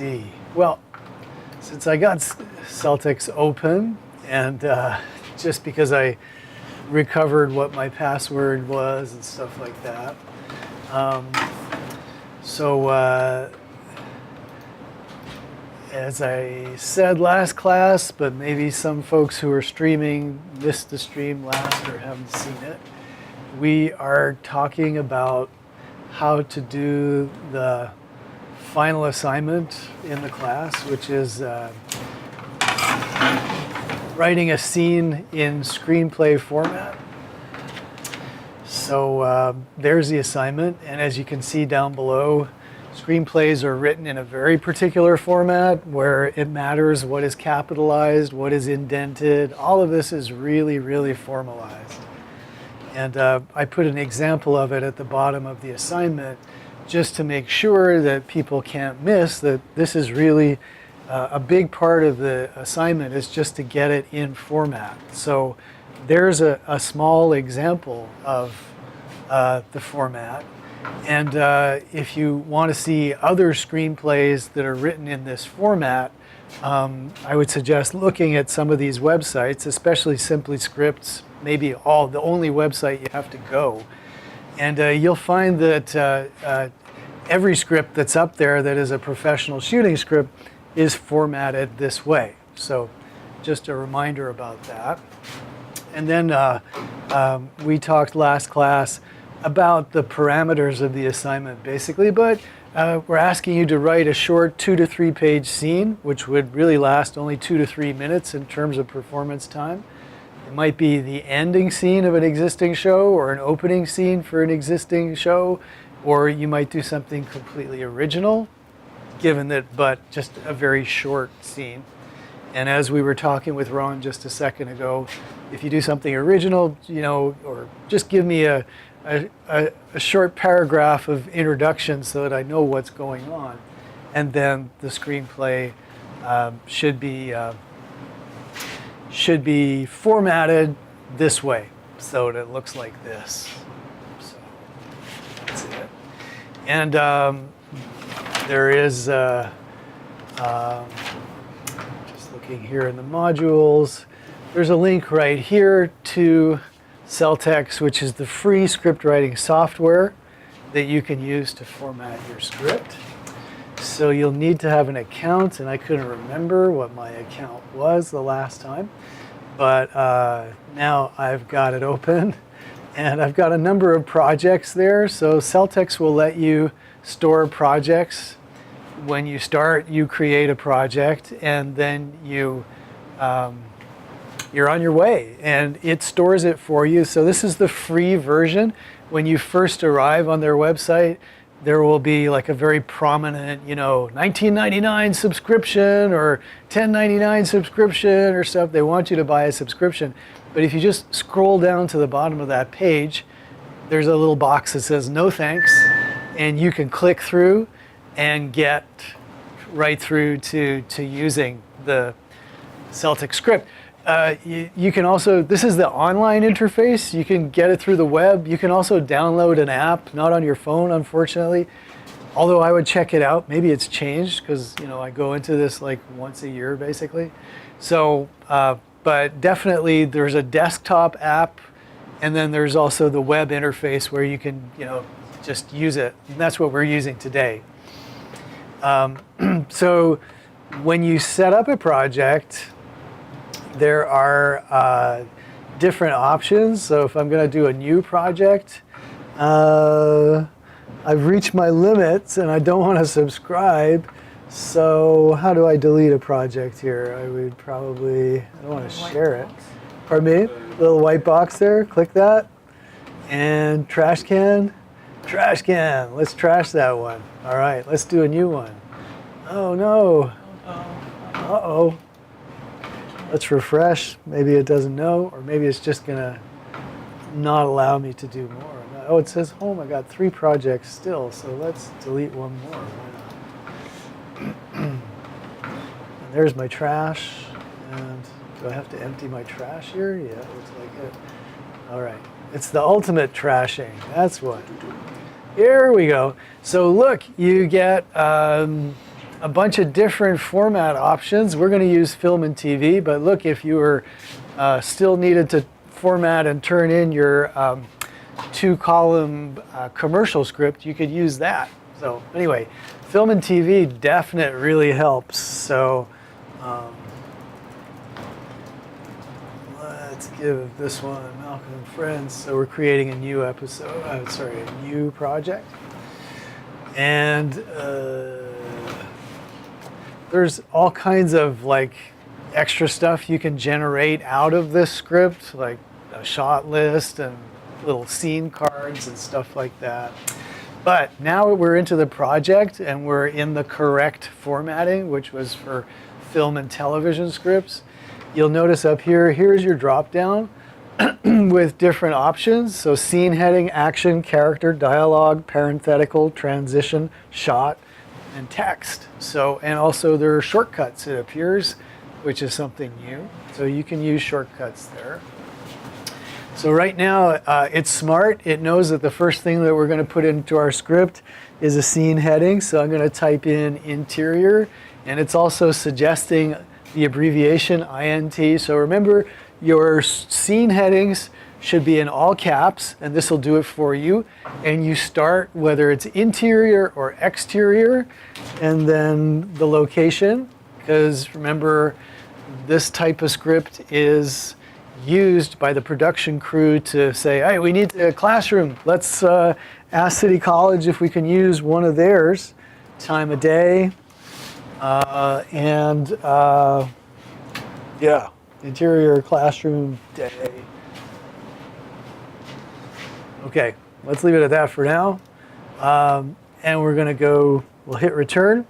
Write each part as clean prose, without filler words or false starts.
see. Well, since I got Celtics open, and just because I recovered what my password was and stuff like that. As I said last class, but maybe some folks who are streaming missed the stream last or haven't seen it, we are talking about how to do the final assignment in the class, which is writing a scene in screenplay format. So there's the assignment, and as you can see down below, screenplays are written in a very particular format where it matters what is capitalized, what is indented. All of this is really, really formalized. And I put an example of it at the bottom of the assignment just to make sure that people can't miss that this is really a big part of the assignment is just to get it in format. So there's a small example of the format. And if you want to see other screenplays that are written in this format, I would suggest looking at some of these websites, especially Simply Scripts, maybe the only website you have to go. And you'll find that every script that's up there that is a professional shooting script is formatted this way. So just a reminder about that. And then we talked last class about the parameters of the assignment basically, but we're asking you to write a short 2 to 3 page scene, which would really last only 2 to 3 minutes in terms of performance time. It might be the ending scene of an existing show or an opening scene for an existing show, or you might do something completely original, given that, but just a very short scene. And as we were talking with Ron just a second ago, if you do something original, or just give me a short paragraph of introduction so that I know what's going on, and then the screenplay should be formatted this way so that it looks like this. So that's it. And there is just looking here in the modules, there's a link right here to Celtex, which is the free script writing software that you can use to format your script. So you'll need to have an account, and I couldn't remember what my account was the last time, but now I've got it open, and I've got a number of projects there. So Celtex will let you store projects. When you start, you create a project, and then you're on your way, and it stores it for you. So this is the free version. When you first arrive on their website, there will be like a very prominent, $19.99 subscription or $10.99 subscription or stuff. They want you to buy a subscription. But if you just scroll down to the bottom of that page, there's a little box that says no thanks, and you can click through and get right through to using the Celtic script. You can also, this is the online interface. You can get it through the web. You can also download an app, not on your phone, unfortunately. Although I would check it out. Maybe it's changed because, I go into this like once a year, basically. So, but definitely there's a desktop app, and then there's also the web interface where you can, just use it. And that's what we're using today. So when you set up a project, there are different options. So if I'm going to do a new project, I've reached my limits and I don't want to subscribe. So how do I delete a project here? I don't want to share it. Pardon me? Little white box there, click that. And trash can. Trash can, let's trash that one. All right, let's do a new one. Oh no. Uh-oh. Let's refresh. Maybe it doesn't know, or maybe it's just gonna not allow me to do more. Oh, it says home. I got 3 projects still, so let's delete one more. Why not? And there's my trash. And do I have to empty my trash here? Yeah, it looks like it. All right. It's the ultimate trashing. That's what. Here we go. So look, you get a bunch of different format options. We're going to use film and TV, but look, if you were still needed to format and turn in your 2-column commercial script, you could use that. So anyway, film and TV definite really helps. So let's give this one Malcolm and Friends. So we're creating a new episode, a new project. And there's all kinds of like extra stuff you can generate out of this script, like a shot list and little scene cards and stuff like that. But now we're into the project and we're in the correct formatting, which was for film and television scripts. You'll notice up here, here's your drop down with different options. So scene heading, action, character, dialogue, parenthetical, transition, shot, and text. So, and also there are shortcuts, it appears, which is something new. So you can use shortcuts there. So right now it's smart. It knows that the first thing that we're going to put into our script is a scene heading. So I'm going to type in interior, and it's also suggesting the abbreviation INT. So remember, your scene headings should be in all caps, and this will do it for you. And you start whether it's interior or exterior, and then the location, because remember, this type of script is used by the production crew to say, hey, we need a classroom. Let's ask City College if we can use one of theirs, time of day, yeah, interior classroom day. Okay, let's leave it at that for now. And we're going to go, we'll hit return,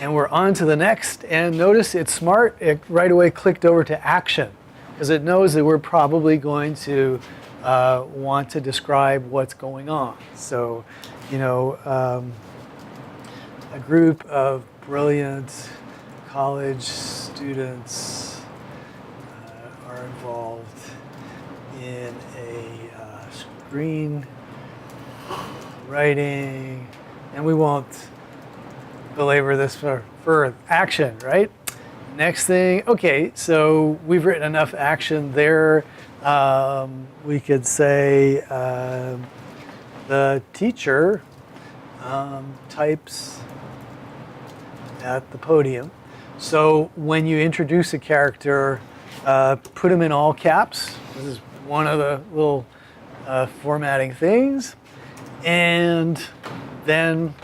and we're on to the next. And notice it's smart. It right away clicked over to action, because it knows that we're probably going to want to describe what's going on. So, you know, a group of brilliant college students are involved in a screen writing, and we won't belabor this for action, right? Next thing, okay, so we've written enough action there. We could say the teacher types at the podium. So when you introduce a character, put them in all caps. This is one of the little formatting things. And then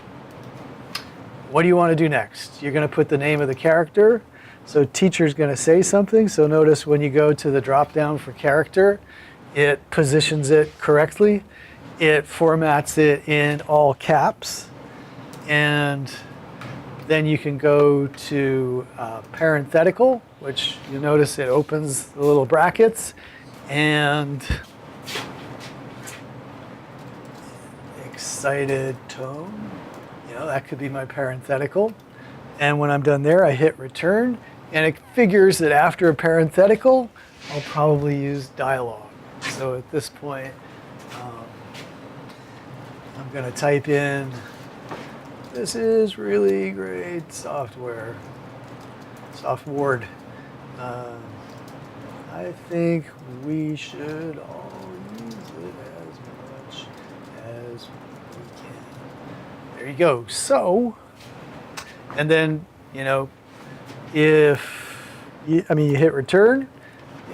what do you want to do next? You're going to put the name of the character. So teacher's going to say something. So notice when you go to the drop down for character, it positions it correctly. It formats it in all caps. And then you can go to parenthetical, which you notice it opens the little brackets. And excited tone, you know, that could be my parenthetical. And when I'm done there, I hit return, and it figures that after a parenthetical, I'll probably use dialogue. So at this point, I'm going to type in, this is really great software, software. I think we should all use it as much as we can. There you go. So, and then, you know, if you hit return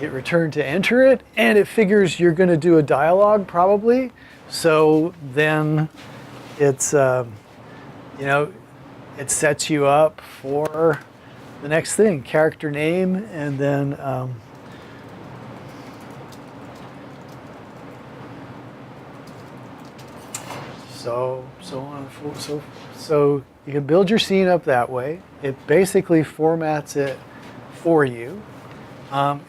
to enter it, and it figures you're going to do a dialogue probably. So then it's, you know, it sets you up for the next thing, character name, and then so on, so you can build your scene up that way. It basically formats it for you.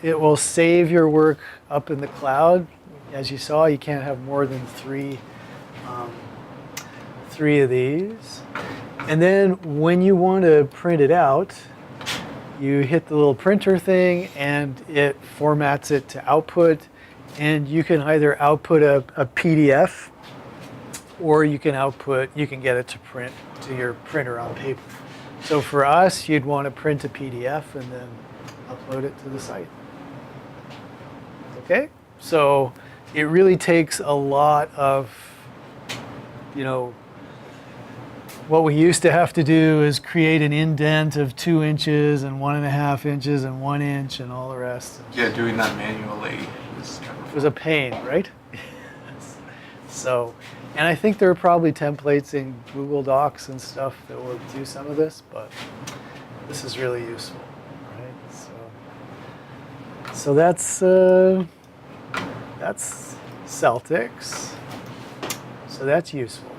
It will save your work up in the cloud. As you saw, you can't have more than three of these. And then when you want to print it out, you hit the little printer thing and it formats it to output. And you can either output a PDF, or you can get it to print to your printer on paper. So for us, you'd want to print a PDF and then upload it to the site. Okay? So it really takes a lot of, what we used to have to do is create an indent of 2 inches and 1.5 inches and 1 inch and all the rest. Yeah, doing that manually was a pain, right? So, and I think there are probably templates in Google Docs and stuff that will do some of this, but this is really useful, right? So that's Celtics. So that's useful.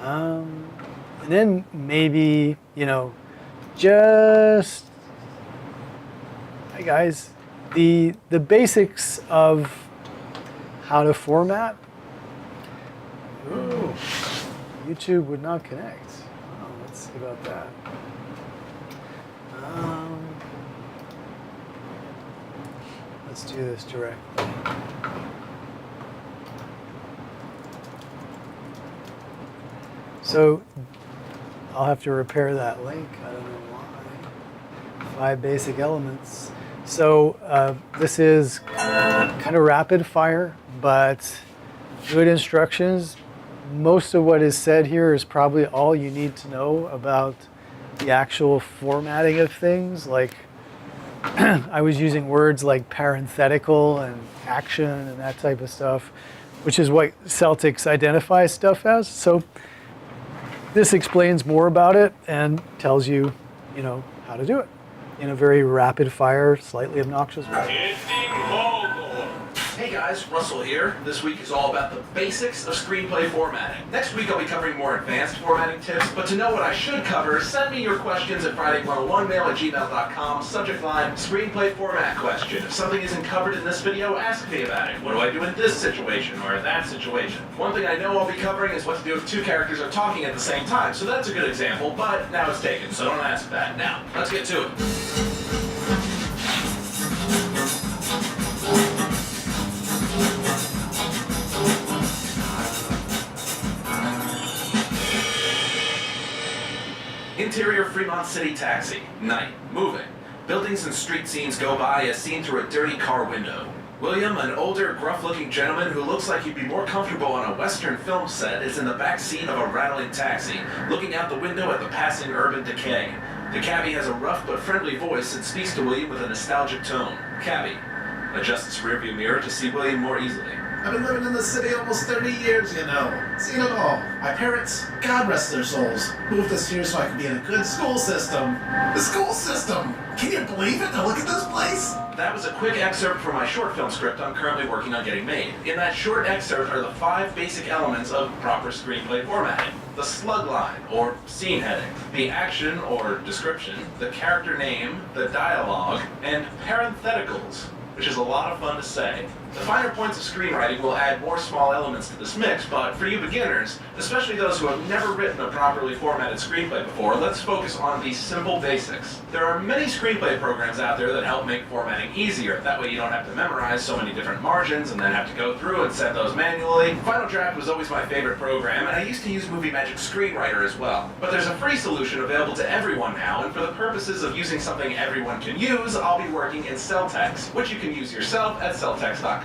And then maybe, just, hi guys, the basics of how to format. Ooh, YouTube would not connect. Oh, let's see about that. Let's do this directly. So I'll have to repair that link. I don't know why. 5 basic elements. So this is kind of rapid fire, but good instructions. Most of what is said here is probably all you need to know about the actual formatting of things. Like I was using words like parenthetical and action and that type of stuff, which is what Celtics identifies stuff as. So this explains more about it and tells you, how to do it in a very rapid fire, slightly obnoxious way. Hey guys, Russell here. This week is all about the basics of screenplay formatting. Next week I'll be covering more advanced formatting tips, but to know what I should cover, send me your questions at Friday101mail@gmail.com, subject line, screenplay format question. If something isn't covered in this video, ask me about it. What do I do in this situation or that situation? One thing I know I'll be covering is what to do if 2 characters are talking at the same time, so that's a good example, but now it's taken, so don't ask that. Now, let's get to it. Interior Fremont City taxi. Night. Moving. Buildings and street scenes go by as seen through a dirty car window. William, an older, gruff-looking gentleman who looks like he'd be more comfortable on a Western film set, is in the back seat of a rattling taxi, looking out the window at the passing urban decay. The cabbie has a rough but friendly voice and speaks to William with a nostalgic tone. Cabbie adjusts his rearview mirror to see William more easily. I've been living in the city almost 30 years, Seen it all. My parents, God rest their souls, moved us here so I could be in a good school system. The school system! Can you believe it? Now look at this place! That was a quick excerpt from my short film script I'm currently working on getting made. In that short excerpt are the 5 basic elements of proper screenplay formatting. The slug line, or scene heading, the action, or description, the character name, the dialogue, and parentheticals, which is a lot of fun to say. The finer points of screenwriting will add more small elements to this mix, but for you beginners, especially those who have never written a properly formatted screenplay before, let's focus on these simple basics. There are many screenplay programs out there that help make formatting easier. That way you don't have to memorize so many different margins and then have to go through and set those manually. Final Draft was always my favorite program, and I used to use Movie Magic Screenwriter as well. But there's a free solution available to everyone now, and for the purposes of using something everyone can use, I'll be working in Celtex, which you can use yourself at Celtex.com.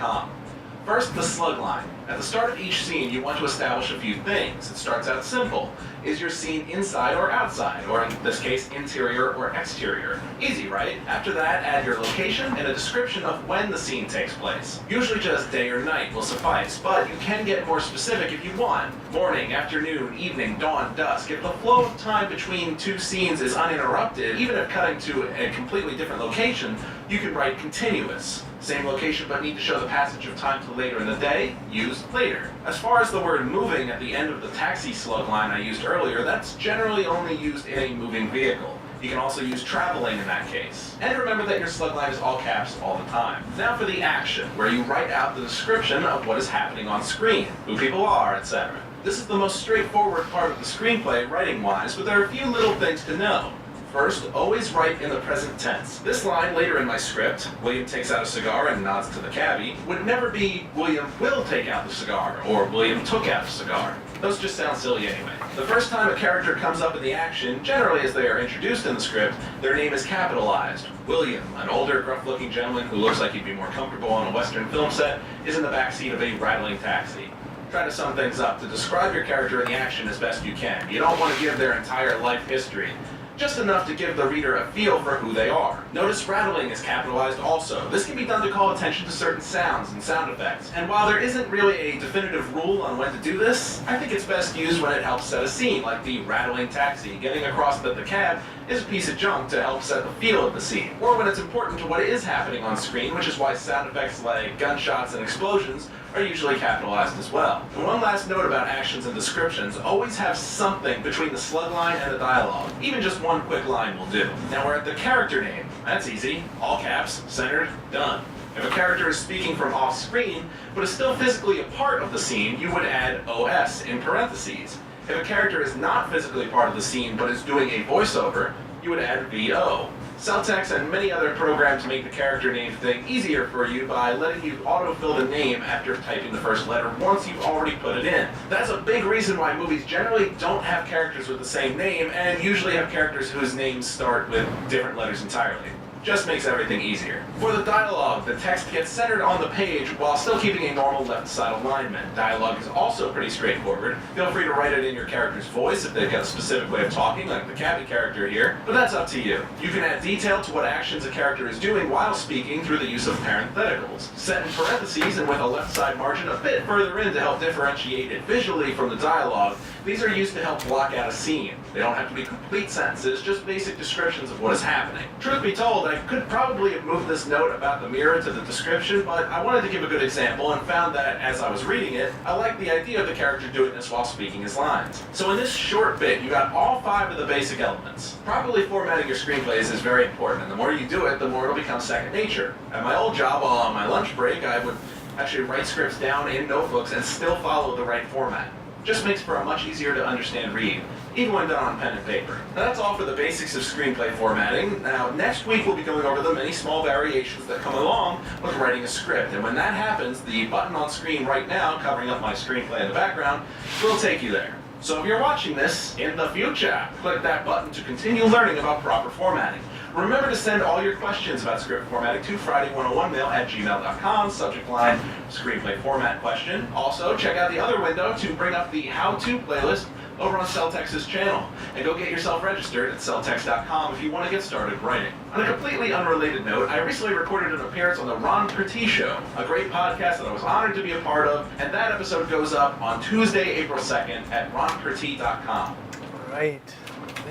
First, the slug line. At the start of each scene, you want to establish a few things. It starts out simple. Is your scene inside or outside? Or in this case, interior or exterior? Easy, right? After that, add your location and a description of when the scene takes place. Usually just day or night will suffice, but you can get more specific if you want. Morning, afternoon, evening, dawn, dusk. If the flow of time between 2 scenes is uninterrupted, even if cutting to a completely different location, you can write continuous. Same location but need to show the passage of time to later in the day, use later. As far as the word moving at the end of the taxi slug line I used earlier, that's generally only used in a moving vehicle. You can also use traveling in that case. And remember that your slug line is all caps all the time. Now for the action, where you write out the description of what is happening on screen, who people are, etc. This is the most straightforward part of the screenplay writing-wise, but there are a few little things to know. First, always write in the present tense. This line later in my script, William takes out a cigar and nods to the cabbie, would never be William will take out the cigar or William took out the cigar. Those just sound silly anyway. The first time a character comes up in the action, generally as they are introduced in the script, their name is capitalized. William, an older, gruff-looking gentleman who looks like he'd be more comfortable on a Western film set, is in the backseat of a rattling taxi. Try to sum things up to describe your character in the action as best you can. You don't want to give their entire life history, just enough to give the reader a feel for who they are. Notice rattling is capitalized also. This can be done to call attention to certain sounds and sound effects. And while there isn't really a definitive rule on when to do this, I think it's best used when it helps set a scene, like the rattling taxi. Getting across that the cab is a piece of junk to help set the feel of the scene. Or when it's important to what is happening on screen, which is why sound effects like gunshots and explosions are usually capitalized as well. And one last note about actions and descriptions, always have something between the slug line and the dialogue. Even just one quick line will do. Now we're at the character name. That's easy. All caps, centered, done. If a character is speaking from off screen, but is still physically a part of the scene, you would add OS in parentheses. If a character is not physically part of the scene, but is doing a voiceover, you would add VO. Celtex and many other programs make the character name thing easier for you by letting you autofill the name after typing the first letter once you've already put it in. That's a big reason why movies generally don't have characters with the same name and usually have characters whose names start with different letters entirely. Just makes everything easier. For the dialogue, the text gets centered on the page while still keeping a normal left side alignment. Dialogue is also pretty straightforward. Feel free to write it in your character's voice if they've got a specific way of talking, like the cabbie character here, but that's up to you. You can add detail to what actions a character is doing while speaking through the use of parentheticals. Set in parentheses and with a left side margin a bit further in to help differentiate it visually from the dialogue. These are used to help block out a scene. They don't have to be complete sentences, just basic descriptions of what is happening. Truth be told, I could probably have moved this note about the mirror to the description, but I wanted to give a good example and found that as I was reading it, I liked the idea of the character doing this while speaking his lines. So in this short bit, you got all 5 of the basic elements. Properly formatting your screenplays is very important, and the more you do it, the more it'll become second nature. At my old job, while on my lunch break, I would actually write scripts down in notebooks and still follow the right format. Just makes for a much easier to understand read, even when done on pen and paper. Now that's all for the basics of screenplay formatting. Now next week we'll be going over the many small variations that come along with writing a script. And when that happens, the button on screen right now, covering up my screenplay in the background, will take you there. So if you're watching this in the future, click that button to continue learning about proper formatting. Remember to send all your questions about script formatting to Friday101mail@gmail.com, subject line, screenplay format question. Also, check out the other window to bring up the how-to playlist over on Celtex's channel. And go get yourself registered at Celtex.com if you want to get started writing. On a completely unrelated note, I recently recorded an appearance on the Ron Pertee Show, a great podcast that I was honored to be a part of, and that episode goes up on Tuesday, April 2nd at ronpertee.com. All right.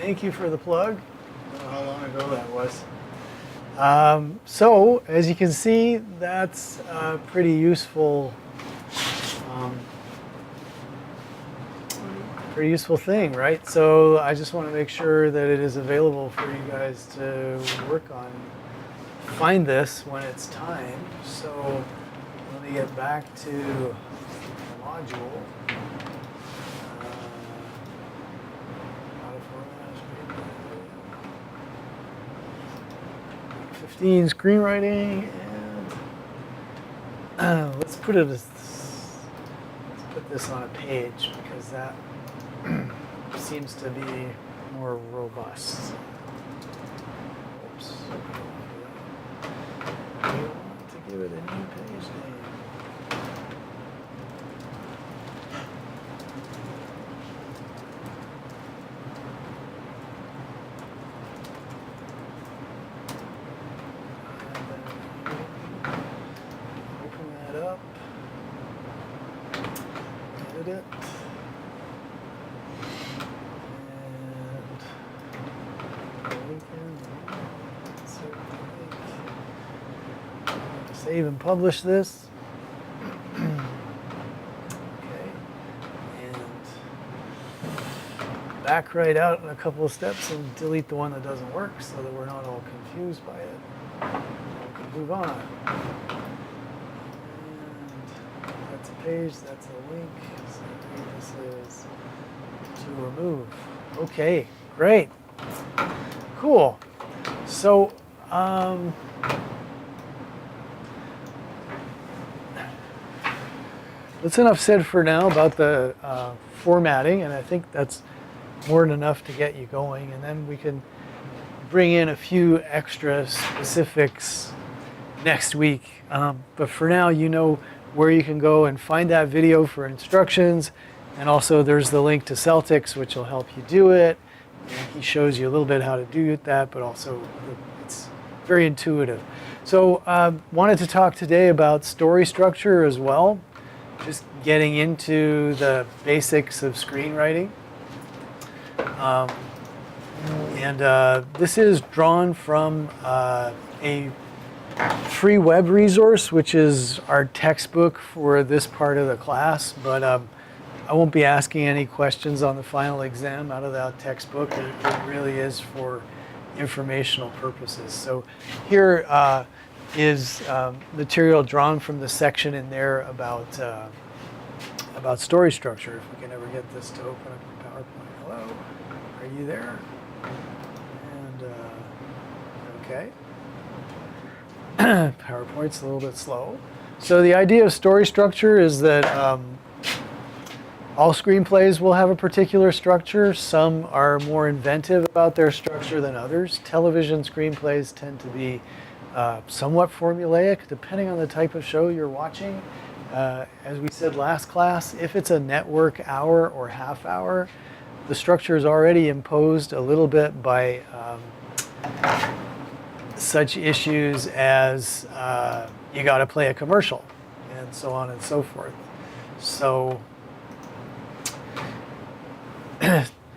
Thank you for the plug. I don't know how long ago that was. So, as you can see, that's a pretty useful thing, right? So I just want to make sure that it is available for you guys to work on. Find this when it's time. So let me get back to the module. How to format a screenplay. 15 screenwriting, and let's put this on a page because that seems to be more robust. Oops. We want to give it a new page name. Open that up. Edit it. Save and publish this. Okay. And back right out in a couple of steps and delete the one that doesn't work so that we're not all confused by it. We can move on. And that's a page, that's a link. So this is to remove. Okay, great. Cool. So, that's enough said for now about the formatting, and I think that's more than enough to get you going. And then we can bring in a few extra specifics next week. But for now, you know where you can go and find that video for instructions. And also there's the link to Celtics, which will help you do it. And he shows you a little bit how to do that, but also it's very intuitive. So wanted to talk today about story structure as well. Just getting into the basics of screenwriting. This is drawn from a free web resource, which is our textbook for this part of the class, but I won't be asking any questions on the final exam out of that textbook. It really is for informational purposes. So here is material drawn from the section in there about story structure. If we can ever get this to open up in PowerPoint. Hello, are you there? And okay. PowerPoint's a little bit slow. So the idea of story structure is that all screenplays will have a particular structure. Some are more inventive about their structure than others. Television screenplays tend to be somewhat formulaic, depending on the type of show you're watching. As we said last class, if it's a network hour or half hour, the structure is already imposed a little bit by such issues as you got to play a commercial and so on and so forth. So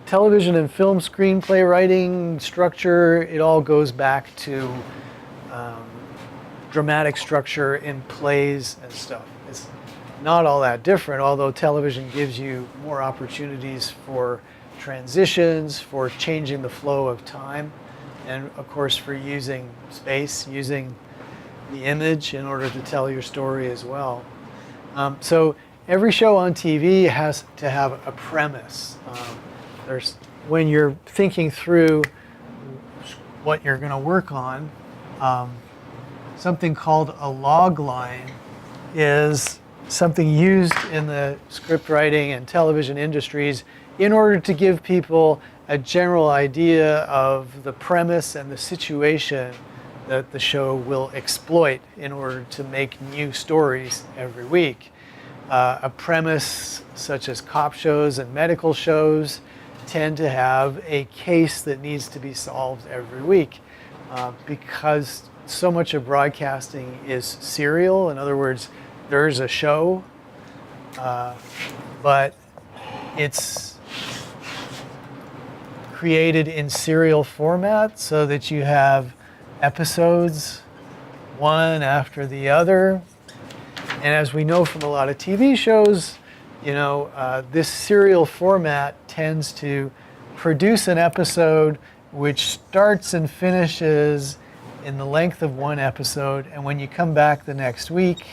television and film screenplay writing structure, it all goes back to dramatic structure in plays and stuff. It's not all that different, although television gives you more opportunities for transitions, for changing the flow of time, and of course for using space, using the image in order to tell your story as well. So every show on TV has to have a premise. When you're thinking through what you're going to work on, something called a log line is something used in the script writing and television industries in order to give people a general idea of the premise and the situation that the show will exploit in order to make new stories every week. A premise such as cop shows and medical shows tend to have a case that needs to be solved every week because so much of broadcasting is serial. In other words, there's a show, but it's created in serial format so that you have episodes one after the other. And as we know from a lot of TV shows, you know, this serial format tends to produce an episode which starts and finishes in the length of one episode. And when you come back the next week,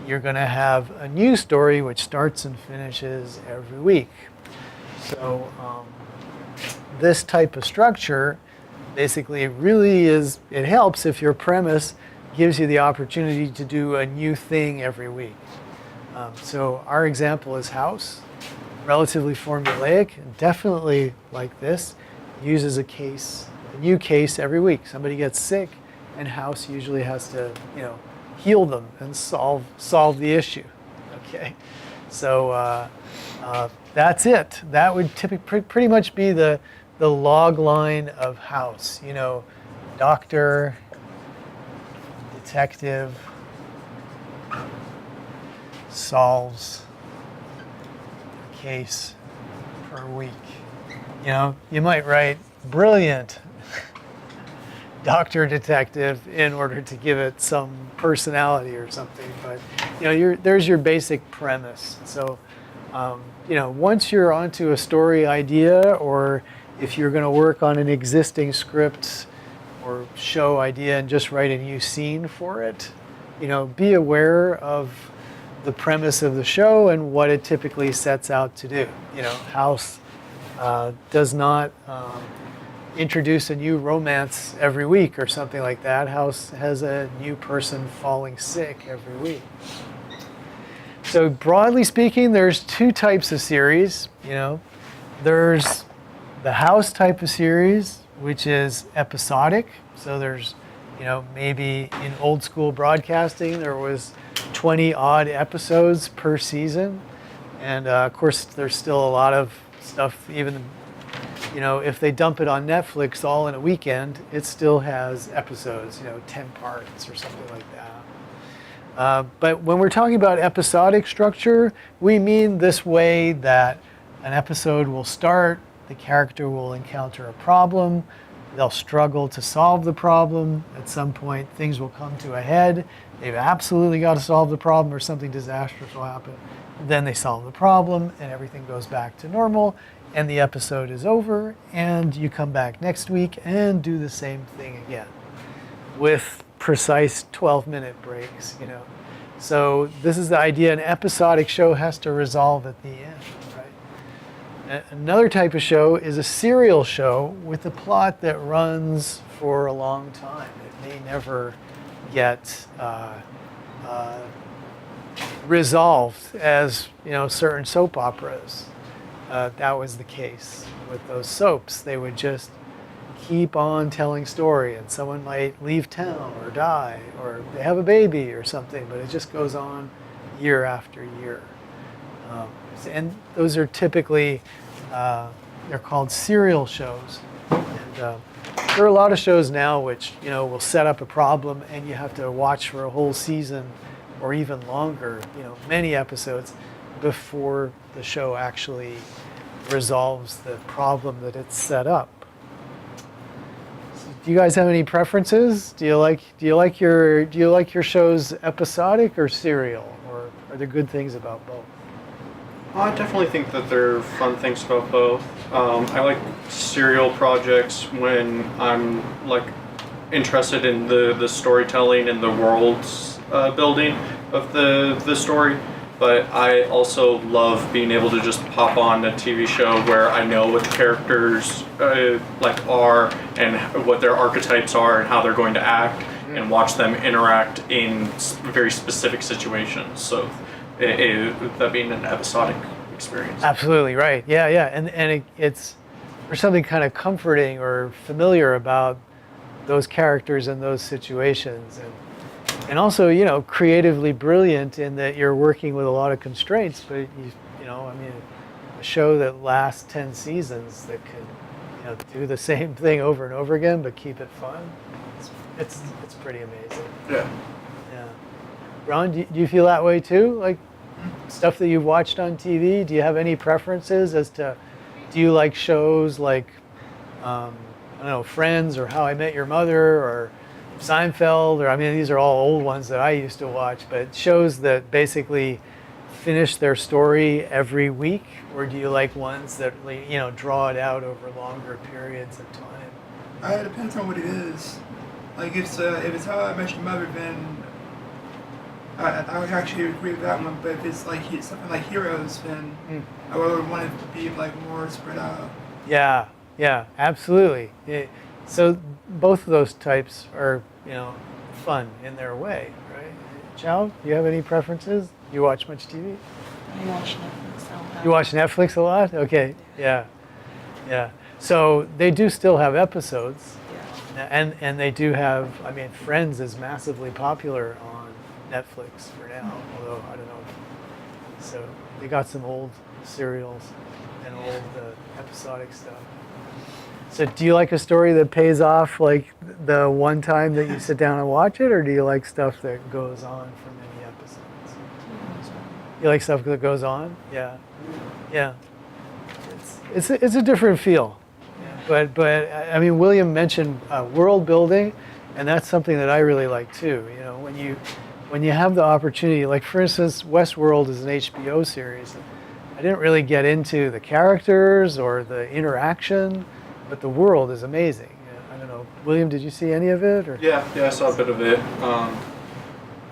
you're going to have a new story which starts and finishes every week. So this type of structure basically really is, it helps if your premise gives you the opportunity to do a new thing every week. So our example is House, relatively formulaic, and definitely like this, uses a new case every week. Somebody gets sick, and House usually has to, you know, heal them and solve the issue. Okay, so that's it. That would typically pretty much be the log line of House. You know, doctor, detective, solves a case per week. You know, you might write brilliant doctor detective in order to give it some personality or something, but you know, there's your basic premise. So you know, once you're onto a story idea, or if you're going to work on an existing script or show idea and just write a new scene for it, you know, be aware of the premise of the show and what it typically sets out to do. You know, House does not introduce a new romance every week or something like that. House has a new person falling sick every week. So broadly speaking, there's two types of series. There's the House type of series, which is episodic. So there's, maybe in old school broadcasting, there was 20 odd episodes per season. And of course, there's still a lot of stuff, even, if they dump it on Netflix all in a weekend, it still has episodes, 10 parts or something like that. But when we're talking about episodic structure, we mean this way that an episode will start, the character will encounter a problem, they'll struggle to solve the problem. At some point, things will come to a head. They've absolutely got to solve the problem or something disastrous will happen. Then they solve the problem and everything goes back to normal and the episode is over and you come back next week and do the same thing again with precise 12-minute breaks, So this is the idea. An episodic show has to resolve at the end, right? Another type of show is a serial show with a plot that runs for a long time. It may never get resolved as, certain soap operas. That was the case with those soaps. They would just keep on telling story, and someone might leave town or die or they have a baby or something, but it just goes on year after year. And those are typically, they're called serial shows. And there are a lot of shows now which, will set up a problem and you have to watch for a whole season or even longer, many episodes before the show actually resolves the problem that it's set up. Do you guys have any preferences? Do you like your shows episodic or serial, or are there good things about both? I definitely think that there are fun things about both. I like serial projects when I'm interested in the storytelling and the world's building of the story. But I also love being able to just pop on a TV show where I know what the characters are and what their archetypes are and how they're going to act, and watch them interact in very specific situations. So that being an episodic experience. Absolutely right. Yeah, and it's there's something kind of comforting or familiar about those characters and those situations, and also, creatively brilliant in that you're working with a lot of constraints, but a show that lasts 10 seasons that can, do the same thing over and over again, but keep it fun. It's pretty amazing. Yeah. Yeah. Ron, do you feel that way too? Like stuff that you've watched on TV, do you have any preferences as to, do you like shows like, Friends or How I Met Your Mother or Seinfeld, or these are all old ones that I used to watch, but shows that basically finish their story every week, or do you like ones that draw it out over longer periods of time? It depends on what it is. Like if it's How I Met Your Mother, then I would actually agree with that one. But if it's like something like Heroes, then I would want it to be more spread out. Yeah, absolutely. So both of those types are, fun in their way, right? Chow, do you have any preferences? Do you watch much TV? I watch Netflix a lot. You watch Netflix a lot? Okay, yeah. So they do still have episodes, and they do have. Friends is massively popular on Netflix for now. Although I don't know. So they got some old serials and old episodic stuff. So do you like a story that pays off like the one time that you sit down and watch it, or do you like stuff that goes on for many episodes? You like stuff that goes on? Yeah. It's a different feel. But William mentioned world building, and that's something that I really like too. When you have the opportunity, like for instance, Westworld is an HBO series. I didn't really get into the characters or the interaction, but the world is amazing. I don't know, William, did you see any of it? Or? Yeah, I saw a bit of it.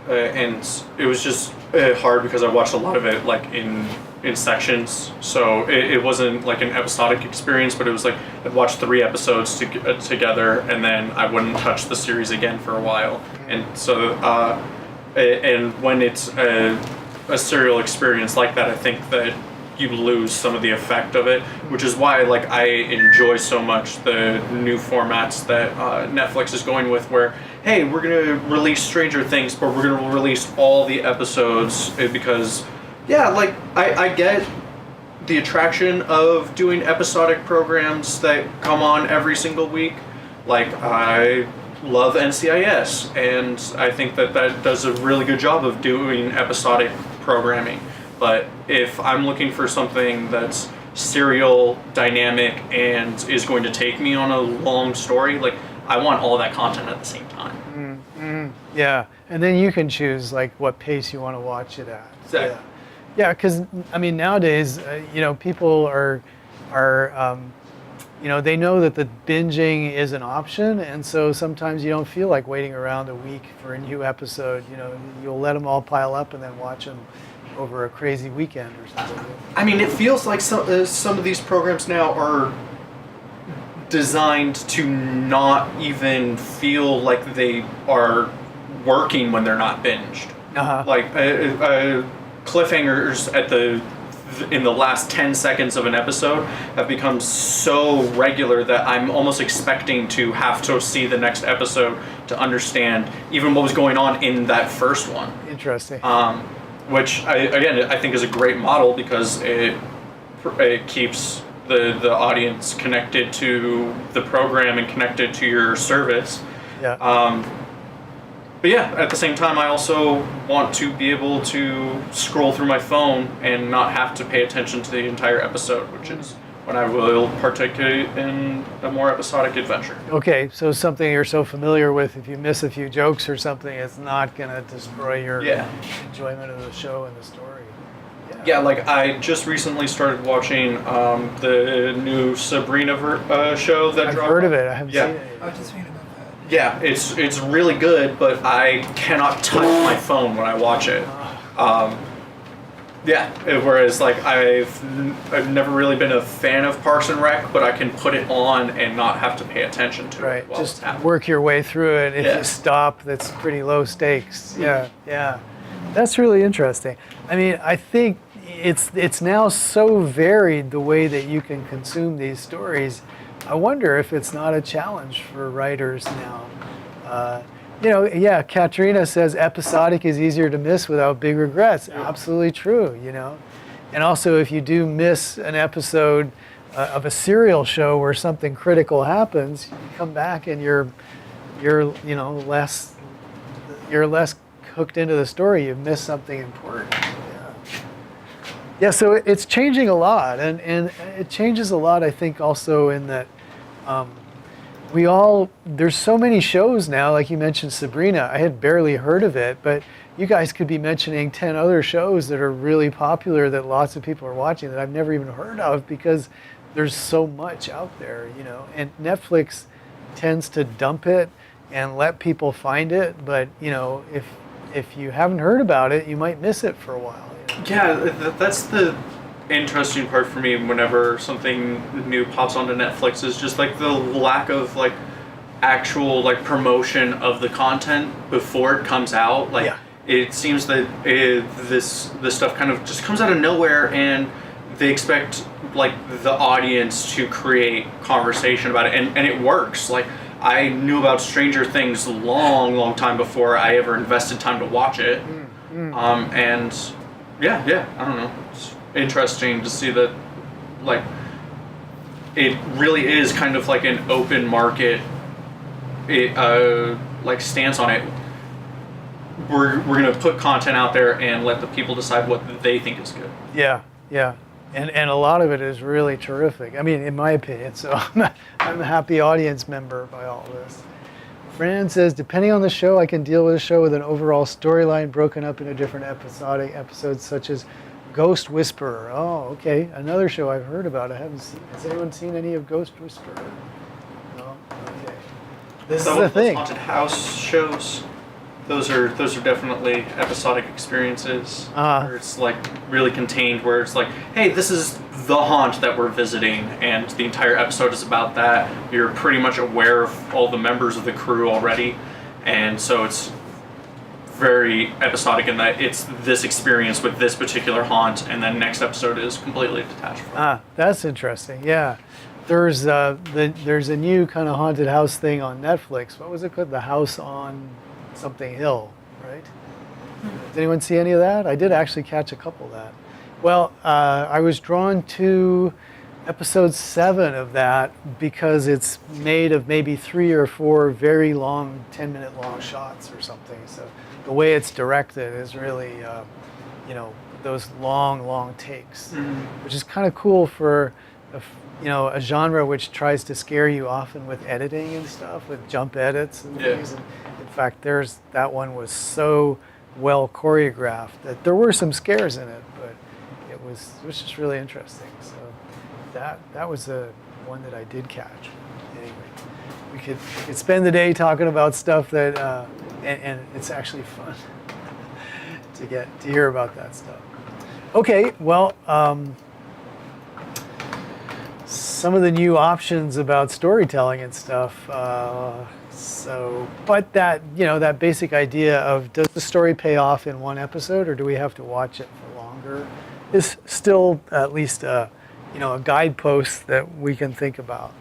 and it was just hard because I watched a lot of it like in sections, so it wasn't like an episodic experience, but it was like I'd watch 3 episodes together, and then I wouldn't touch the series again for a while. And so and when it's a serial experience like that, I think that you lose some of the effect of it, which is why like I enjoy so much the new formats that Netflix is going with, where hey, we're gonna release Stranger Things, but we're gonna release all the episodes, because yeah, like I get the attraction of doing episodic programs that come on every single week. Like I love NCIS, and I think that does a really good job of doing episodic programming. But if I'm looking for something that's serial, dynamic, and is going to take me on a long story, like I want all that content at the same time. Yeah, and then you can choose like what pace you want to watch it at. Exactly. Yeah, because I mean nowadays, people are they know that the binging is an option, and so sometimes you don't feel like waiting around a week for a new episode. You'll let them all pile up and then watch them over a crazy weekend or something. I mean, it feels like some of these programs now are designed to not even feel like they are working when they're not binged. Like cliffhangers in the last 10 seconds of an episode have become so regular that I'm almost expecting to have to see the next episode to understand even what was going on in that first one. Interesting. Which I think is a great model, because it keeps the audience connected to the program and connected to your service. Yeah. But yeah, at the same time, I also want to be able to scroll through my phone and not have to pay attention to the entire episode, which is when I will participate in a more episodic adventure. Okay, so something you're so familiar with, if you miss a few jokes or something, it's not going to destroy your enjoyment of the show and the story. Yeah, like I just recently started watching the new Sabrina show that dropped. I've heard of it. I haven't seen it. I was just thinking about that. Yeah, it's really good, but I cannot touch my phone when I watch it. Whereas like I've never really been a fan of Parks and Rec, but I can put it on and not have to pay attention to it. While Just it's happening. work your way through it. If you stop, that's pretty low stakes. Yeah. That's really interesting. I mean, I think it's now so varied the way that you can consume these stories. I wonder if it's not a challenge for writers now. Katrina says episodic is easier to miss without big regrets. Absolutely true, And also, if you do miss an episode of a serial show where something critical happens, you come back and you're less hooked into the story. You've missed something important. Yeah, so it's changing a lot, and it changes a lot, I think, also in that there's so many shows now, like you mentioned Sabrina. I had barely heard of it, but you guys could be mentioning 10 other shows that are really popular that lots of people are watching that I've never even heard of, because there's so much out there, and Netflix tends to dump it and let people find it, but if you haven't heard about it, you might miss it for a while. Yeah, that's the interesting part for me whenever something new pops onto Netflix, is just like the lack of like actual like promotion of the content before it comes out. Like it seems that this stuff kind of just comes out of nowhere, and they expect like the audience to create conversation about it, and it works. Like I knew about Stranger Things long time before I ever invested time to watch it. And I don't know. It's interesting to see that, like, it really is kind of like an open market, like stance on it. We're gonna put content out there and let the people decide what they think is good. Yeah. And a lot of it is really terrific. I mean, in my opinion. So I'm a happy audience member by all this. Fran says, depending on the show, I can deal with a show with an overall storyline broken up into different episodes, such as Ghost Whisperer. Oh, okay. Another show I've heard about. I haven't seen. Has anyone seen any of Ghost Whisperer? No? Okay. This is the thing. Haunted house shows. Those are definitely episodic experiences where it's like really contained, where it's like, hey, this is the haunt that we're visiting, and the entire episode is about that. You're pretty much aware of all the members of the crew already, and so it's very episodic in that it's this experience with this particular haunt, and then next episode is completely detached from it. That's interesting. Yeah, there's a new kind of haunted house thing on Netflix. What was it called? The House on something Hill, right? Did anyone see any of that? I did actually catch a couple of that. Well, I was drawn to episode 7 of that because it's made of maybe 3 or 4 very long, 10-minute long shots or something. So the way it's directed is really, those long takes, which is kind of cool for, a genre which tries to scare you often with editing and stuff, with jump edits and things. And in fact, that one was so well choreographed that there were some scares in it, but it was just really interesting. So that was the one that I did catch. Anyway, we could spend the day talking about stuff that, and it's actually fun to hear about that stuff. Okay, well, some of the new options about storytelling and stuff. But that basic idea of, does the story pay off in one episode, or do we have to watch it for longer, is still at least a guidepost that we can think about.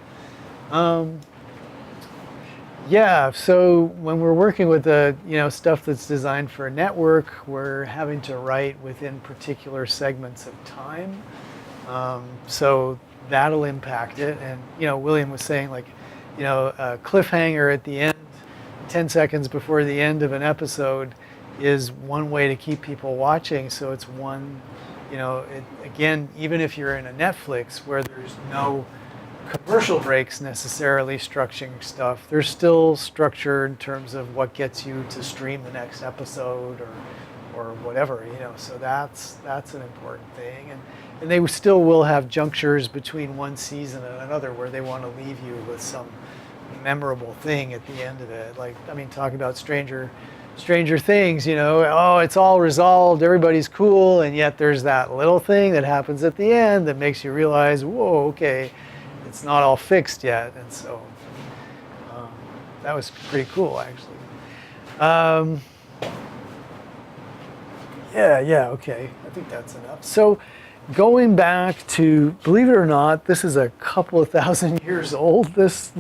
So when we're working with the stuff that's designed for a network, we're having to write within particular segments of time. So that'll impact it. And William was saying, like, a cliffhanger at the end, 10 seconds before the end of an episode, is one way to keep people watching. So it's one, again, even if you're in a Netflix where there's no commercial breaks necessarily structuring stuff, there's still structure in terms of what gets you to stream the next episode or whatever, so that's an important thing. And they still will have junctures between one season and another where they want to leave you with some memorable thing at the end of it. Like, talking about Stranger Things, it's all resolved, everybody's cool, and yet there's that little thing that happens at the end that makes you realize, whoa, okay, it's not all fixed yet. And so that was pretty cool, actually. Okay, I think that's enough. So going back to, believe it or not, this is a couple of thousand years old, this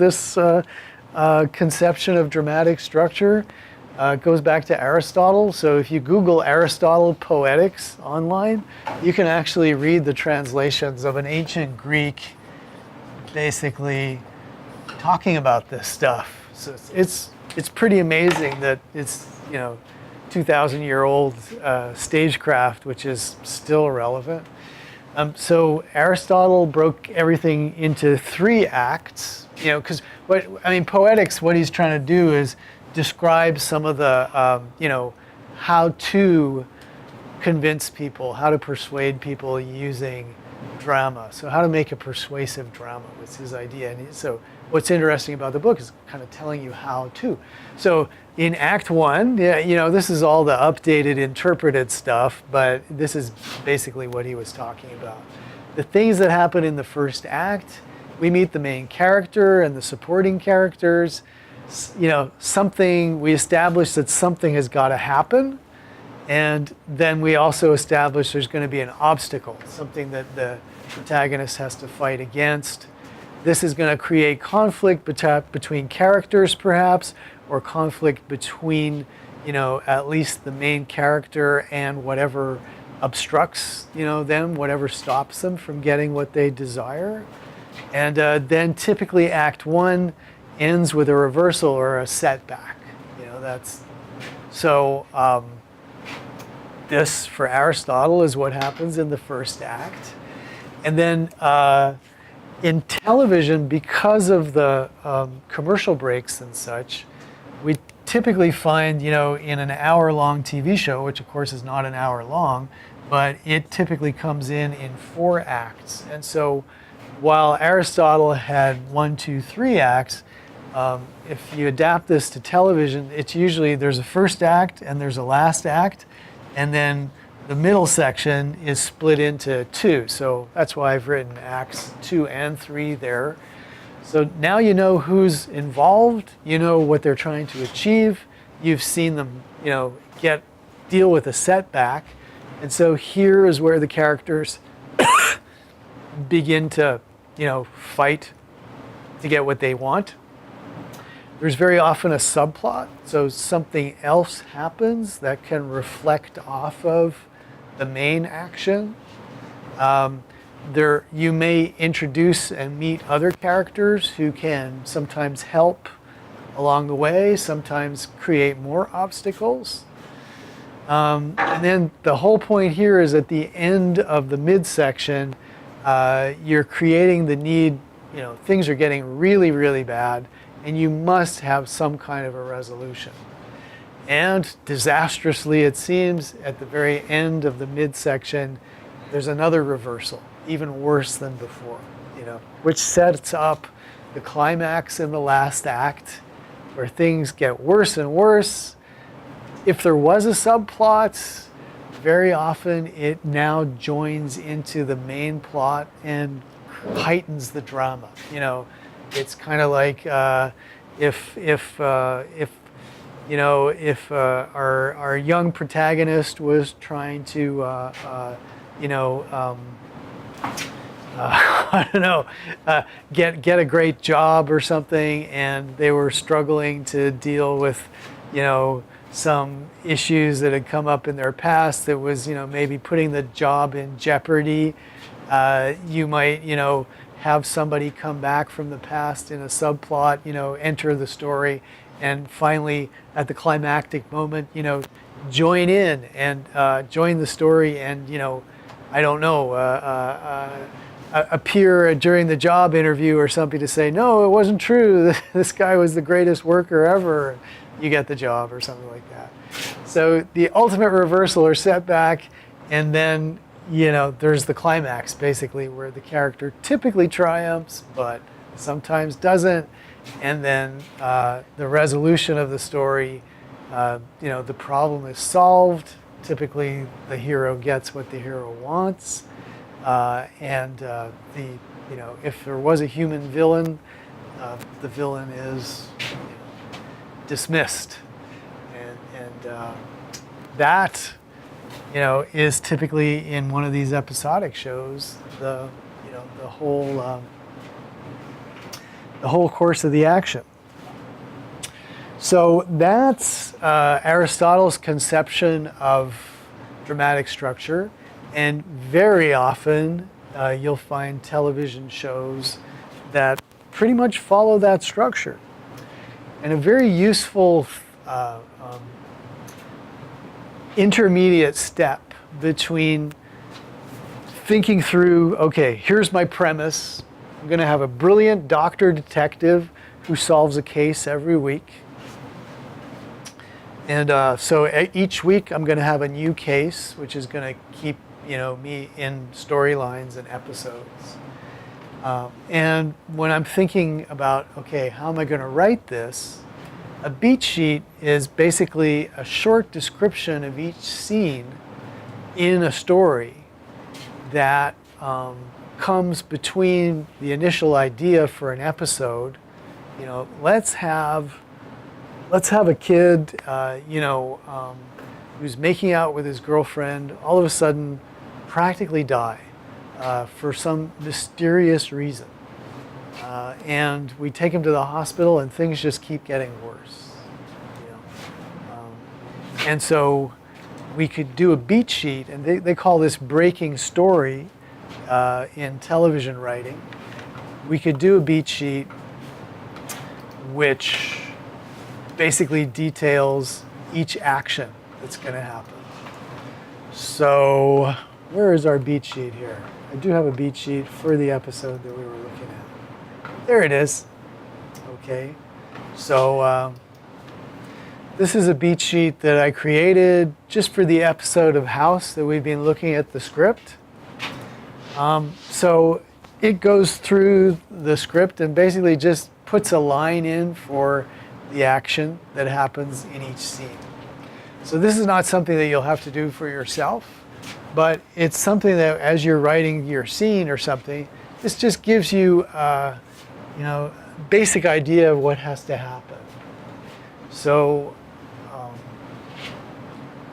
conception of dramatic structure. It goes back to Aristotle. So if you Google Aristotle poetics online, you can actually read the translations of an ancient Greek basically talking about this stuff. So it's pretty amazing that it's 2,000-year-old stagecraft, which is still relevant. So Aristotle broke everything into 3 acts, because poetics, what he's trying to do is describe some of the, how to convince people, how to persuade people using drama. So how to make a persuasive drama was his idea. And so what's interesting about the book is kind of telling you how to. So in Act 1, this is all the updated, interpreted stuff, but this is basically what he was talking about. The things that happen in the first act, we meet the main character and the supporting characters. We establish that something has got to happen, and then we also establish there's going to be an obstacle, something that the protagonist has to fight against. This is going to create conflict between characters, perhaps, or conflict between, at least the main character and whatever obstructs, them, whatever stops them from getting what they desire. And then typically Act 1 ends with a reversal or a setback. This, for Aristotle, is what happens in the first act. And then in television, because of the commercial breaks and such, we typically find, in an hour-long TV show, which of course is not an hour long, but it typically comes in 4 acts. And so while Aristotle had 1, 2, 3 acts, If you adapt this to television, it's usually there's a first act and there's a last act, and then the middle section is split into two. So that's why I've written acts 2 and 3 there. So now you know who's involved, you know what they're trying to achieve, you've seen them, deal with a setback, and so here is where the characters begin to, fight to get what they want. There's very often a subplot, so something else happens that can reflect off of the main action. You may introduce and meet other characters who can sometimes help along the way, sometimes create more obstacles. And then the whole point here is at the end of the midsection, you're creating the need, things are getting really, really bad, and you must have some kind of a resolution. And disastrously, it seems, at the very end of the midsection, there's another reversal, even worse than before, which sets up the climax in the last act, where things get worse and worse. If there was a subplot, very often it now joins into the main plot and heightens the drama. It's kind of like if our young protagonist was trying to get a great job or something, and they were struggling to deal with some issues that had come up in their past that was maybe putting the job in jeopardy. You might have somebody come back from the past in a subplot, enter the story, and finally at the climactic moment, join in and join the story, and appear during the job interview or something to say, no, it wasn't true, this guy was the greatest worker ever, you get the job or something like that. So the ultimate reversal or setback, and then there's the climax, basically, where the character typically triumphs, but sometimes doesn't. And then the resolution of the story, the problem is solved. Typically, the hero gets what the hero wants. If there was a human villain, the villain is dismissed. And that is typically in one of these episodic shows the whole course of the action. So that's Aristotle's conception of dramatic structure, and very often you'll find television shows that pretty much follow that structure. And a very useful intermediate step between thinking through, okay, here's my premise. I'm going to have a brilliant doctor detective who solves a case every week. And so each week I'm going to have a new case, which is going to keep me in storylines and episodes. And when I'm thinking about, okay, how am I going to write this? A beat sheet is basically a short description of each scene in a story that comes between the initial idea for an episode. Let's have a kid, who's making out with his girlfriend, all of a sudden practically die for some mysterious reason. And we take him to the hospital, and things just keep getting worse. And so we could do a beat sheet, and they call this breaking story in television writing. We could do a beat sheet which basically details each action that's going to happen. So where is our beat sheet here? I do have a beat sheet for the episode that we were looking at. There it is. Okay. So this is a beat sheet that I created just for the episode of House that we've been looking at the script. So it goes through the script and basically just puts a line in for the action that happens in each scene. So this is not something that you'll have to do for yourself, but it's something that as you're writing your scene or something, this just gives you, basic idea of what has to happen. So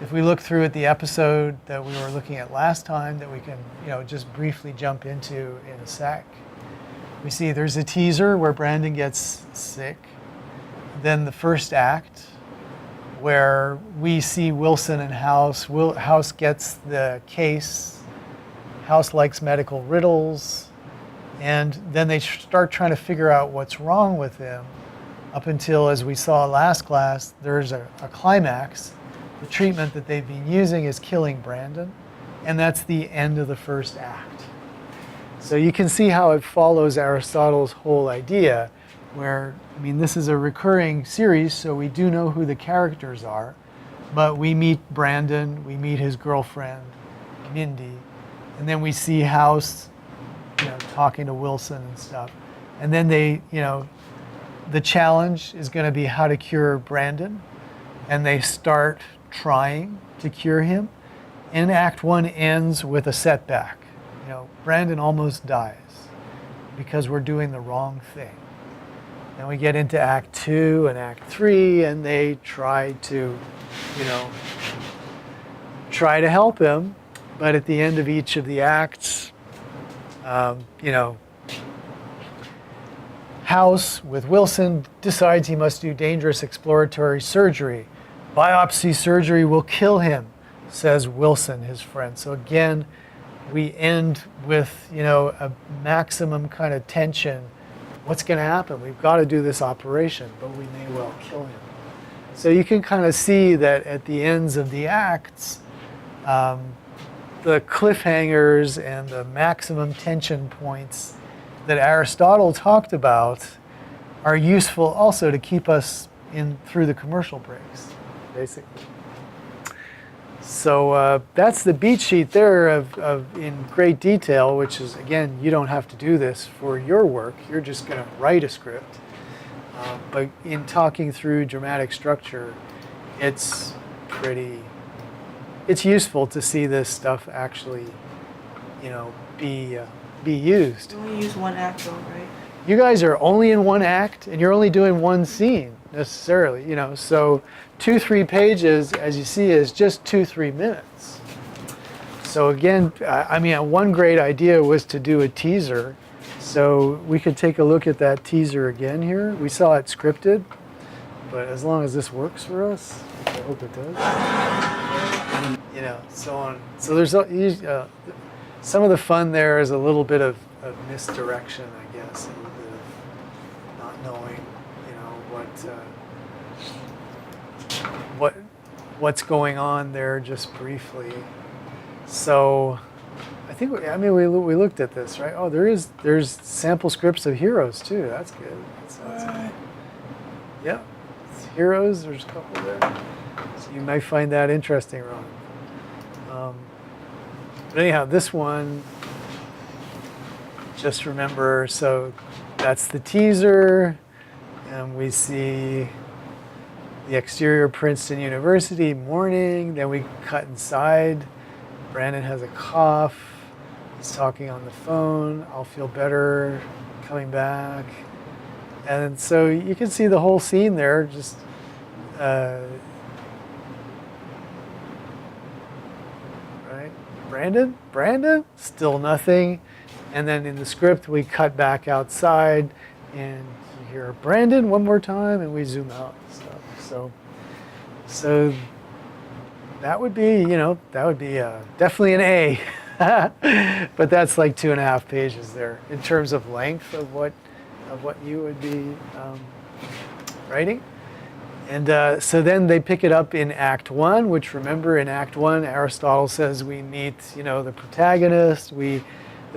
if we look through at the episode that we were looking at last time that we can, just briefly jump into in a sec, we see there's a teaser where Brandon gets sick. Then the first act where we see Wilson and House. House gets the case. House likes medical riddles. And then they start trying to figure out what's wrong with him up until, as we saw last class, there's a climax. The treatment that they've been using is killing Brandon, and that's the end of the first act. So you can see how it follows Aristotle's whole idea, where, this is a recurring series, so we do know who the characters are, but we meet Brandon, we meet his girlfriend, Mindy, and then we see House, talking to Wilson and stuff. And then the challenge is going to be how to cure Brandon, and they start trying to cure him. And Act 1 ends with a setback. Brandon almost dies because we're doing the wrong thing. Then we get into Act 2 and Act 3, and they try to, help him. But at the end of each of the acts, House with Wilson decides he must do dangerous exploratory surgery. Biopsy surgery will kill him, says Wilson, his friend. So again, we end with, a maximum kind of tension. What's going to happen? We've got to do this operation, but we may well kill him. So you can kind of see that at the ends of the acts, the cliffhangers and the maximum tension points that Aristotle talked about are useful also to keep us in through the commercial breaks, basically. So that's the beat sheet there of in great detail, which is, again, you don't have to do this for your work. You're just going to write a script. But in talking through dramatic structure, it's useful to see this stuff actually, be used. You only use one act though, right? You guys are only in one act, and you're only doing one scene necessarily, So 2-3 pages, as you see, is just 2-3 minutes. So again, one great idea was to do a teaser. So we could take a look at that teaser again here. We saw it scripted, but as long as this works for us, which I hope it does, so on. So there's some of the fun there is a little bit of misdirection, I guess, a little bit of not knowing, what's going on there just briefly. So I think we looked at this, right? Oh, there's sample scripts of Heroes too. That's good. That's good. Yeah, it's Heroes. There's a couple there. So you might find that interesting, Ron. But anyhow, this one, just remember, so that's the teaser, and we see the exterior Princeton University morning. Then we cut inside. Brandon has a cough. He's talking on the phone. I'll feel better coming back. And so you can see the whole scene there. Just right, Brandon, still nothing. And then in the script, we cut back outside, and you hear Brandon one more time, and we zoom out and stuff. So that would be, definitely an A. But that's like 2.5 pages there in terms of length of what you would be writing. And so then they pick it up in Act 1, which, remember, in Act 1, Aristotle says we meet, the protagonist. The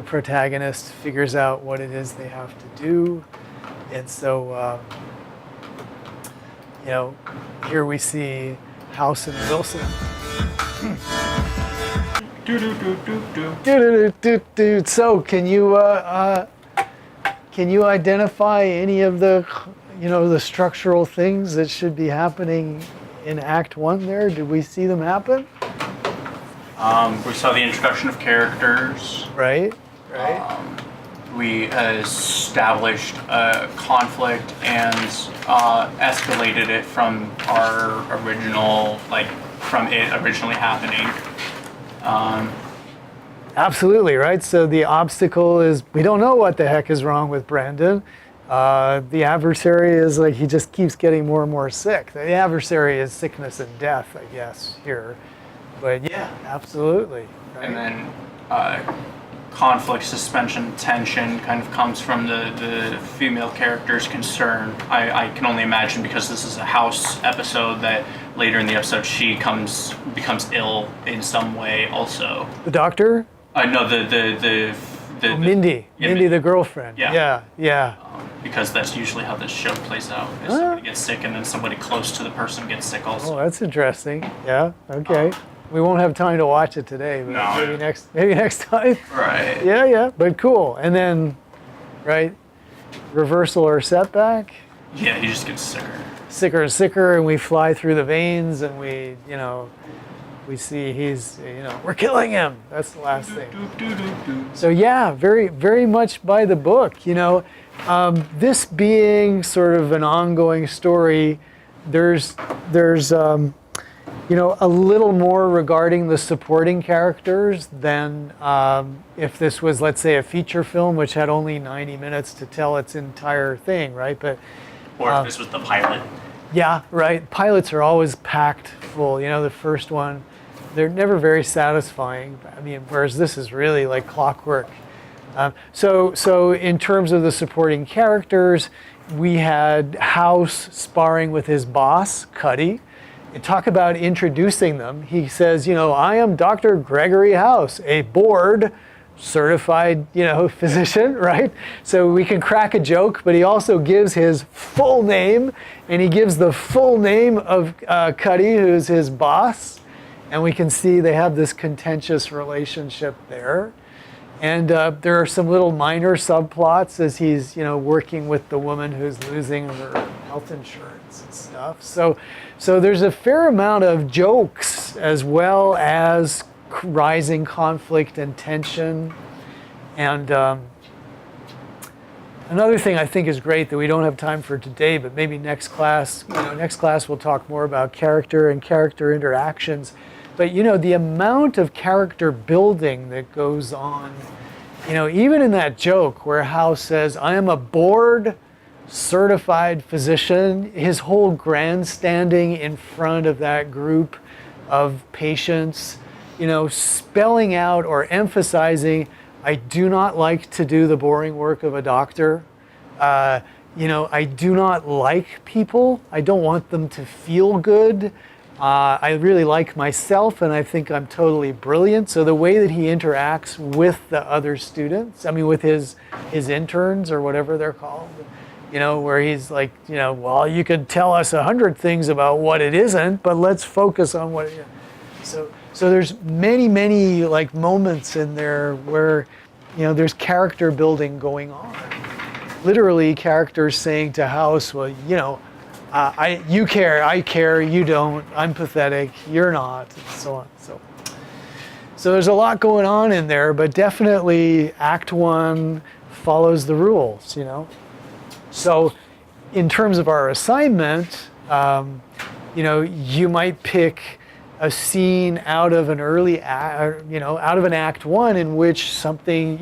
protagonist figures out what it is they have to do. And so, here we see House and Wilson. So can can you identify any of the, the structural things that should be happening in Act 1 there? Did we see them happen? We saw the introduction of characters. Right. We established a conflict and escalated it from our original, from it originally happening. Absolutely, right? So the obstacle is, we don't know what the heck is wrong with Brandon. The adversary is he just keeps getting more and more sick. The adversary is sickness and death, I guess, here. But yeah, absolutely. Right? And then conflict, suspension, tension kind of comes from the female character's concern. I can only imagine, because this is a house episode, that later in the episode she becomes ill in some way also. The doctor? No, Mindy. Yeah, Mindy, the girlfriend. Yeah. Because that's usually how this show plays out. Is somebody gets sick and then somebody close to the person gets sick also. Oh, that's interesting. Yeah, okay. We won't have time to watch it today, but No. maybe next time. Right. Yeah, but cool. And then, right, reversal or setback, Yeah, he just gets sicker. sicker and sicker, and we fly through the veins, and we see he's, we're killing him. That's the last thing. So yeah, very, very much by the book. This being sort of an ongoing story, there's a little more regarding the supporting characters than if this was, let's say, a feature film, which had only 90 minutes to tell its entire thing, right? But Or if this was the pilot. yeah, right. Pilots are always packed full. The first one, they're never very satisfying. I mean, whereas this is really like clockwork. So in terms of the supporting characters, we had House sparring with his boss, Cuddy. And talk about introducing them. He says, I am Dr. Gregory House, a board certified, physician, right? So we can crack a joke, but he also gives his full name, and he gives the full name of Cuddy, who's his boss. And we can see they have this contentious relationship there. And there are some little minor subplots as he's, working with the woman who's losing her health insurance and stuff. So there's a fair amount of jokes as well as rising conflict and tension. And another thing I think is great that we don't have time for today, but maybe next class, we'll talk more about character and character interactions. But the amount of character building that goes on, even in that joke where House says, I am a board certified physician, his whole grandstanding in front of that group of patients, spelling out or emphasizing, I do not like to do the boring work of a doctor. I do not like people. I don't want them to feel good. I really like myself, and I think I'm totally brilliant. So the way that he interacts with the other students, with his interns or whatever they're called, where he's like, well, you could tell us 100 things about what it isn't, but let's focus on what it is. So there's many moments in there where, there's character building going on. Literally characters saying to House, well, you care, I care, you don't, I'm pathetic, you're not, and so on. So there's a lot going on in there, but definitely Act 1 follows the rules, So in terms of our assignment, you might pick a scene out of an early, out of an Act 1 in which something,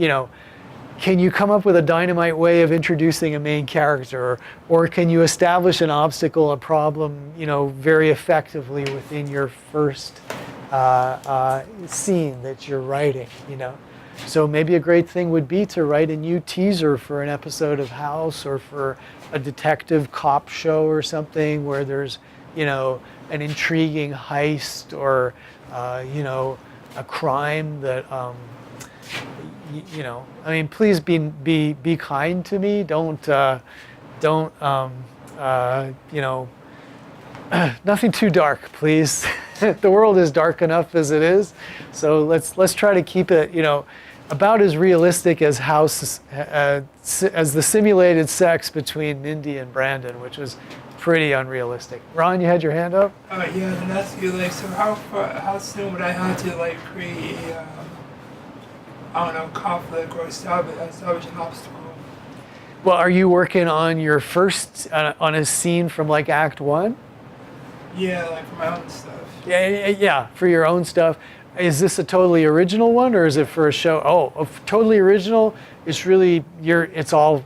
can you come up with a dynamite way of introducing a main character, or can you establish an obstacle, a problem, very effectively within your first scene that you're writing, So maybe a great thing would be to write a new teaser for an episode of House, or for a detective cop show or something where there's, an intriguing heist, or, a crime that, please be kind to me. Don't nothing too dark, please. The world is dark enough as it is. So let's try to keep it, about as realistic as as the simulated sex between Mindy and Brandon, which was pretty unrealistic. Ron, you had your hand up? Yeah, then that's you. Like, so how soon would I have to like create a, I don't know, conflict or establish an obstacle? Well, are you working on your first, on a scene from like Act 1? Yeah, like for my own stuff. Yeah, for your own stuff. Is this a totally original one, or is it for a show? Oh, totally original. It's really it's all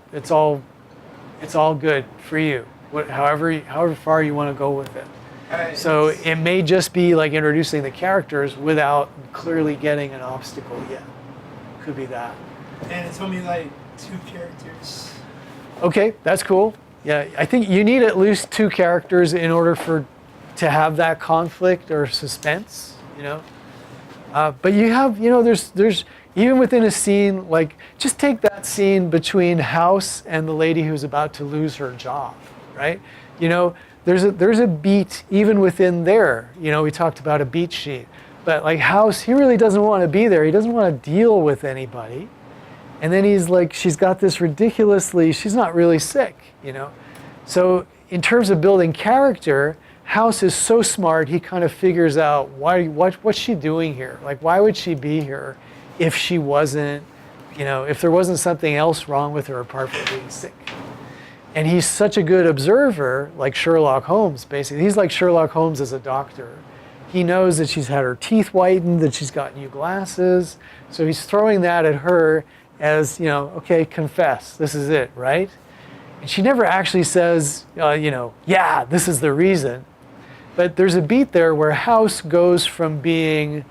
good for you. However far you want to go with it. So it may just be like introducing the characters without clearly getting an obstacle yet. Could be that. And it's only like 2 characters. Okay, that's cool. Yeah, I think you need at least 2 characters in order to have that conflict or suspense, you know. But you have, you know, there's even within a scene, like just take that scene between House and the lady who's about to lose her job, right? You know, there's a beat even within there. You know, we talked about a beat sheet, but like House, he really doesn't want to be there. He doesn't want to deal with anybody. And then he's like, she's got this she's not really sick, you know? So in terms of building character, House is so smart, he kind of figures out what's she doing here? Like, why would she be here if she wasn't, you know, if there wasn't something else wrong with her apart from being sick? And he's such a good observer, like Sherlock Holmes, basically. He's like Sherlock Holmes as a doctor. He knows that she's had her teeth whitened, that she's got new glasses. So he's throwing that at her as, you know, okay, confess, this is it, right? And she never actually says, you know, yeah, this is the reason. But there's a beat there where House goes from being,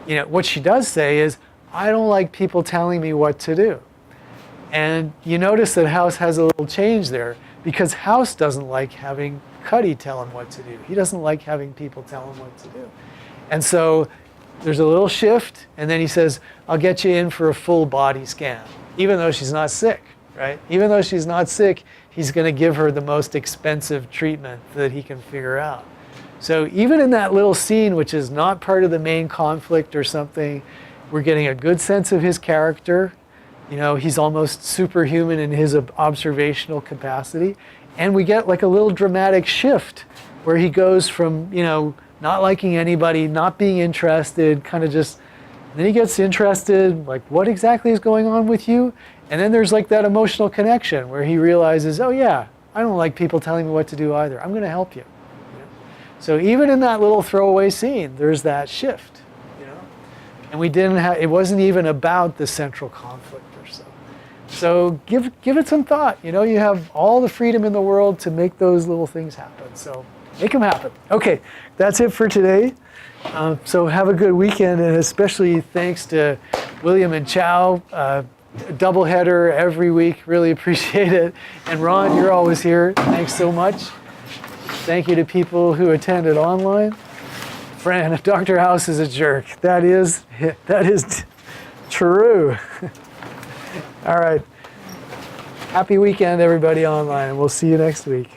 you know, what she does say is, I don't like people telling me what to do. And you notice that House has a little change there because House doesn't like having Cuddy tell him what to do. He doesn't like having people tell him what to do. And so there's a little shift, and then he says, I'll get you in for a full body scan, even though she's not sick, right? Even though she's not sick, he's going to give her the most expensive treatment that he can figure out. So even in that little scene, which is not part of the main conflict or something, we're getting a good sense of his character. You know, he's almost superhuman in his observational capacity. And we get like a little dramatic shift where he goes from, you know, not liking anybody, not being interested, kind of just, then he gets interested, like, what exactly is going on with you? And then there's like that emotional connection where he realizes, oh yeah, I don't like people telling me what to do either. I'm going to help you. So even in that little throwaway scene, there's that shift, you know? And we didn't have, it wasn't even about the central conflict or so. So give it some thought. You know, you have all the freedom in the world to make those little things happen. So make them happen. Okay, that's it for today. So have a good weekend, and especially thanks to William and Chow. Doubleheader every week, really appreciate it. And Ron, you're always here. Thanks so much. Thank you to people who attended online. Fran, Dr. House is a jerk. That is true. All right. Happy weekend, everybody online. We'll see you next week.